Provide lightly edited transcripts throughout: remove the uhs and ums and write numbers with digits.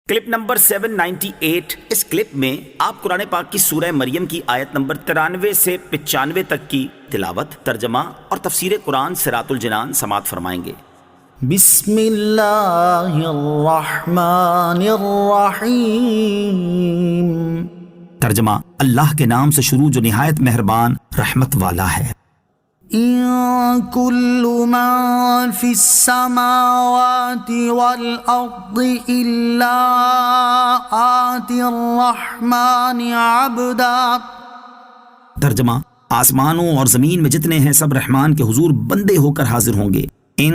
Clip number 798۔ اس clip میں آپ قرآن پاک کی سورہ مریم کی آیت نمبر 93 سے 95 تک کی تلاوت، ترجمہ اور تفسیر قرآن صراط الجنان سماعت فرمائیں گے۔ بسم اللہ الرحمن الرحیم۔ ترجمہ، اللہ کے نام سے شروع جو نہایت مہربان رحمت والا ہے۔ ان کل من فی السماوات والارض الا آتی الرحمن عبدا۔ ترجمہ، آسمانوں اور زمین میں جتنے ہیں سب رحمان کے حضور بندے ہو کر حاضر ہوں گے۔ ان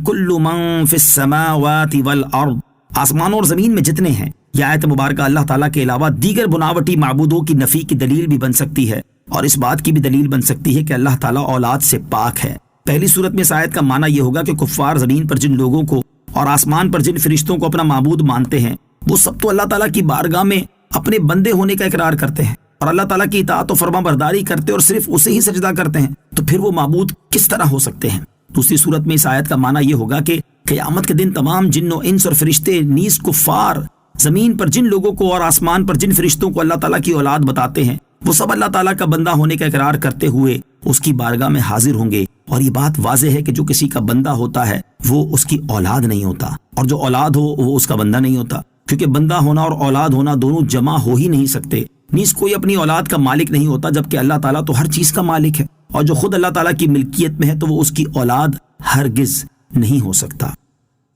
کل من فی السماوات والارض، آسمانوں اور زمین میں جتنے ہیں۔ یہ آیت مبارکہ اللہ تعالیٰ کے علاوہ دیگر بناوٹی معبودوں کی نفی کی دلیل بھی بن سکتی ہے، اور اس بات کی بھی دلیل بن سکتی ہے کہ اللہ تعالیٰ اولاد سے پاک ہے۔ پہلی صورت میں اس آیت کا معنی یہ ہوگا کہ کفار زمین پر جن لوگوں کو اور آسمان پر جن فرشتوں کو اپنا معبود مانتے ہیں، وہ سب تو اللہ تعالیٰ کی بارگاہ میں اپنے بندے ہونے کا اقرار کرتے ہیں اور اللہ تعالیٰ کی اطاعت و فرما برداری کرتے اور صرف اسے ہی سجدہ کرتے ہیں، تو پھر وہ معبود کس طرح ہو سکتے ہیں؟ دوسری صورت میں اس آیت کا معنی یہ ہوگا کہ قیامت کے دن تمام جن و انس اور فرشتے نیز کفار زمین پر جن لوگوں کو اور آسمان پر جن فرشتوں کو اللہ تعالیٰ کی اولاد بتاتے ہیں، وہ سب اللہ تعالیٰ کا بندہ ہونے کا اقرار کرتے ہوئے اس کی بارگاہ میں حاضر ہوں گے۔ اور یہ بات واضح ہے کہ جو کسی کا بندہ ہوتا ہے وہ اس کی اولاد نہیں ہوتا، اور جو اولاد ہو وہ اس کا بندہ نہیں ہوتا، کیونکہ بندہ ہونا اور اولاد ہونا دونوں جمع ہو ہی نہیں سکتے۔ نیز کوئی اپنی اولاد کا مالک نہیں ہوتا، جبکہ اللہ تعالیٰ تو ہر چیز کا مالک ہے، اور جو خود اللہ تعالیٰ کی ملکیت میں ہے تو وہ اس کی اولاد ہرگز نہیں ہو سکتا۔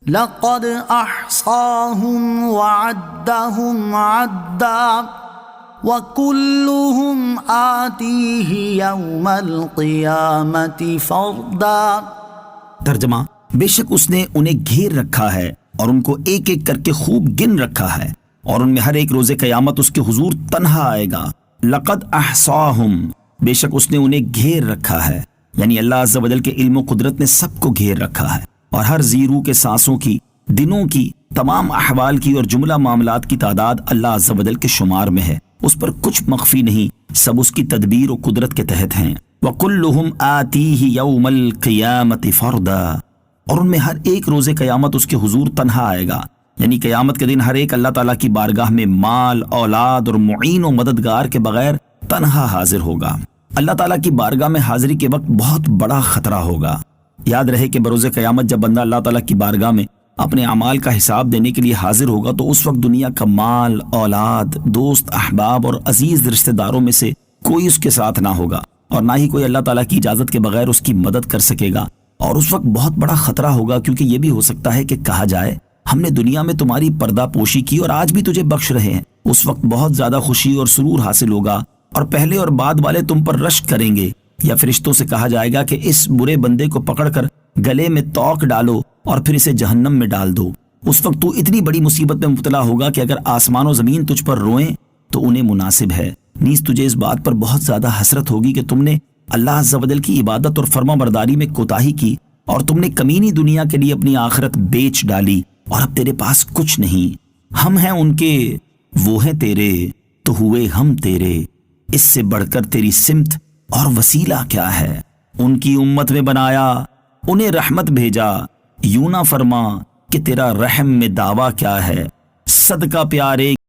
لقد احصاهم وعدهم عدا وَكُلُّهُمْ آتِيهِ يَوْمَ الْقِيَامَةِ فَرْدًا۔ ترجمہ، بے شک اس نے انہیں گھیر رکھا ہے اور ان کو ایک ایک کر کے خوب گن رکھا ہے، اور ان میں ہر ایک روز قیامت اس کے حضور تنہا آئے گا۔ لقد احصاهم، بے شک اس نے انہیں گھیر رکھا ہے، یعنی اللہ عز و جل کے علم و قدرت نے سب کو گھیر رکھا ہے، اور ہر زیرو کے سانسوں کی، دنوں کی، تمام احوال کی اور جملہ معاملات کی تعداد اللہ عز و جل کے شمار میں ہے، اس پر کچھ مخفی نہیں، سب اس کی تدبیر و قدرت کے تحت ہیں۔ وَكُلُّهُمْ آتِيهِ يَوْمَ الْقِيَامَةِ فَرْدًا، اور ان میں ہر ایک روز قیامت اس کے حضور تنہا آئے گا، یعنی قیامت کے دن ہر ایک اللہ تعالیٰ کی بارگاہ میں مال، اولاد اور معین و مددگار کے بغیر تنہا حاضر ہوگا۔ اللہ تعالیٰ کی بارگاہ میں حاضری کے وقت بہت بڑا خطرہ ہوگا۔ یاد رہے کہ بروز قیامت جب بندہ اللہ تعالیٰ کی بارگاہ میں اپنے اعمال کا حساب دینے کے لیے حاضر ہوگا تو اس وقت دنیا کا مال، اولاد، دوست، احباب اور عزیز رشتہ داروں میں سے کوئی اس کے ساتھ نہ ہوگا، اور نہ ہی کوئی اللہ تعالیٰ کی اجازت کے بغیر اس کی مدد کر سکے گا۔ اور اس وقت بہت بڑا خطرہ ہوگا، کیونکہ یہ بھی ہو سکتا ہے کہ کہا جائے ہم نے دنیا میں تمہاری پردہ پوشی کی اور آج بھی تجھے بخش رہے ہیں۔ اس وقت بہت زیادہ خوشی اور سرور حاصل ہوگا، اور پہلے اور بعد والے تم پر رشک کریں گے، یا فرشتوں سے کہا جائے گا کہ اس برے بندے کو پکڑ کر گلے میں توق ڈالو اور پھر اسے جہنم میں ڈال دو۔ اس وقت تو اتنی بڑی مصیبت میں مبتلا ہوگا کہ اگر آسمان و زمین تجھ پر روئیں تو انہیں مناسب ہے۔ نیز تجھے اس بات پر بہت زیادہ حسرت ہوگی کہ تم نے اللہ عز و جل کی عبادت اور فرما برداری میں کوتاہی کی، اور تم نے کمینی دنیا کے لیے اپنی آخرت بیچ ڈالی، اور اب تیرے پاس کچھ نہیں۔ ہم ہیں ان کے، وہ ہیں تیرے، تو ہوئے ہم تیرے، اس سے بڑھ کر تیری سمت اور وسیلہ کیا ہے؟ ان کی امت میں بنایا، انہیں رحمت بھیجا، یوں نہ فرما کہ تیرا رحم میں دعویٰ کیا ہے۔ صدقہ پیارے